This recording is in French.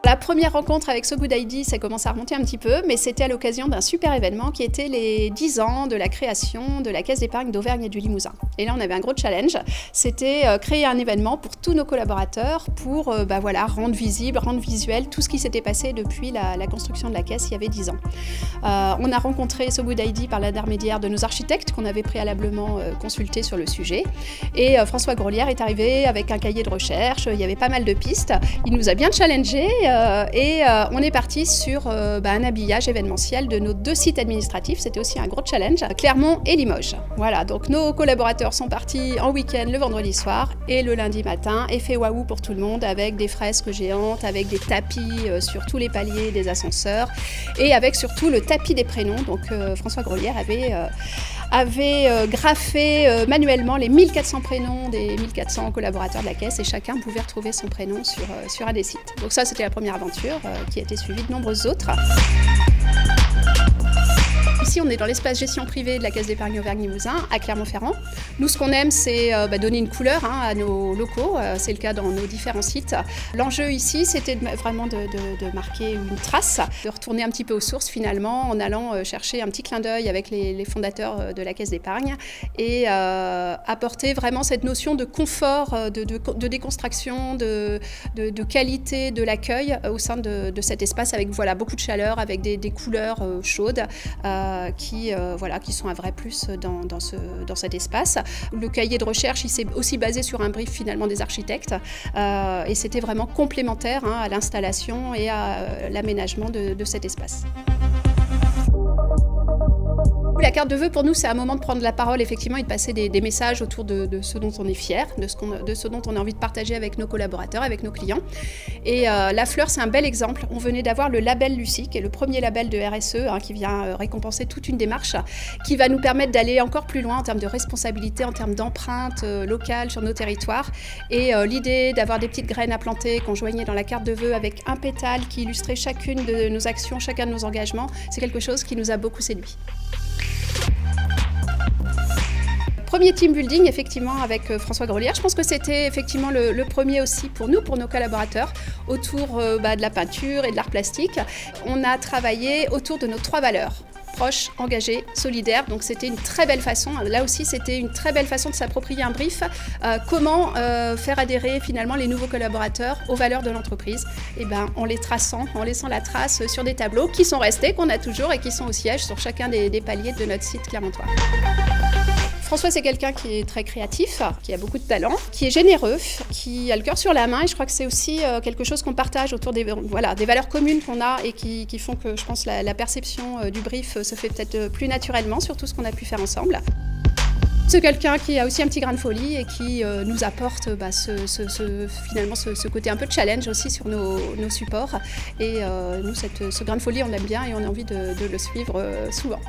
La première rencontre avec So Good ID, ça commence à remonter un petit peu, mais c'était à l'occasion d'un super événement qui était les 10 ans de la création de la Caisse d'épargne d'Auvergne et du Limousin. Et là, on avait un gros challenge, c'était créer un événement pour tous nos collaborateurs pour rendre visible, rendre visuel tout ce qui s'était passé depuis la construction de la Caisse il y avait 10 ans. On a rencontré So Good ID par l'intermédiaire de nos architectes qu'on avait préalablement consultés sur le sujet. Et François Grolière est arrivé avec un cahier de recherche, il y avait pas mal de pistes, il nous a bien challengés. On est parti sur un habillage événementiel de nos 2 sites administratifs. C'était aussi un gros challenge, Clermont et Limoges. Voilà, donc nos collaborateurs sont partis en week-end le vendredi soir et le lundi matin, effet waouh pour tout le monde avec des fresques géantes, avec des tapis sur tous les paliers des ascenseurs et avec surtout le tapis des prénoms. Donc François Grolière avait graffé manuellement les 1400 prénoms des 1400 collaborateurs de la Caisse et chacun pouvait retrouver son prénom sur un des sites. Donc ça, c'était la première aventure qui a été suivie de nombreuses autres. Ici, on est dans l'espace gestion privée de la Caisse d'épargne Auvergne-Limousin à Clermont-Ferrand. Nous, ce qu'on aime, c'est donner une couleur à nos locaux. C'est le cas dans nos différents sites. L'enjeu ici, c'était vraiment de marquer une trace, de retourner un petit peu aux sources finalement, en allant chercher un petit clin d'œil avec les fondateurs de la Caisse d'épargne et apporter vraiment cette notion de confort, de déconstruction, de qualité de l'accueil au sein de cet espace avec beaucoup de chaleur, avec des couleurs chaudes. Qui sont un vrai plus dans cet espace. Le cahier de recherche, il s'est aussi basé sur un brief finalement des architectes et c'était vraiment complémentaire à l'installation et à l'aménagement de cet espace. La carte de vœux, pour nous, c'est un moment de prendre la parole effectivement et de passer des messages autour de ce dont on est fier, de ce dont on a envie de partager avec nos collaborateurs, avec nos clients. Et la fleur, c'est un bel exemple. On venait d'avoir le label Lucie, qui est le premier label de RSE, qui vient récompenser toute une démarche, qui va nous permettre d'aller encore plus loin en termes de responsabilité, en termes d'empreinte locale sur nos territoires. Et l'idée d'avoir des petites graines à planter qu'on joignait dans la carte de vœux avec un pétale qui illustrait chacune de nos actions, chacun de nos engagements, c'est quelque chose qui nous a beaucoup séduit. Premier team building, effectivement, avec François Grolière. Je pense que c'était effectivement le premier aussi pour nous, pour nos collaborateurs, autour de la peinture et de l'art plastique. On a travaillé autour de nos 3 valeurs. Proche, engagé, solidaire. Donc c'était une très belle façon, là aussi c'était une très belle façon de s'approprier un brief. Comment faire adhérer finalement les nouveaux collaborateurs aux valeurs de l'entreprise? En les traçant, en laissant la trace sur des tableaux qui sont restés, qu'on a toujours et qui sont au siège sur chacun des paliers de notre site clermontois. François, c'est quelqu'un qui est très créatif, qui a beaucoup de talent, qui est généreux, qui a le cœur sur la main et je crois que c'est aussi quelque chose qu'on partage autour des valeurs communes qu'on a et qui font que je pense la perception du brief se fait peut-être plus naturellement sur tout ce qu'on a pu faire ensemble. C'est quelqu'un qui a aussi un petit grain de folie et qui nous apporte finalement ce côté un peu de challenge aussi sur nos supports. Et nous, ce grain de folie, on l'aime bien et on a envie de le suivre souvent.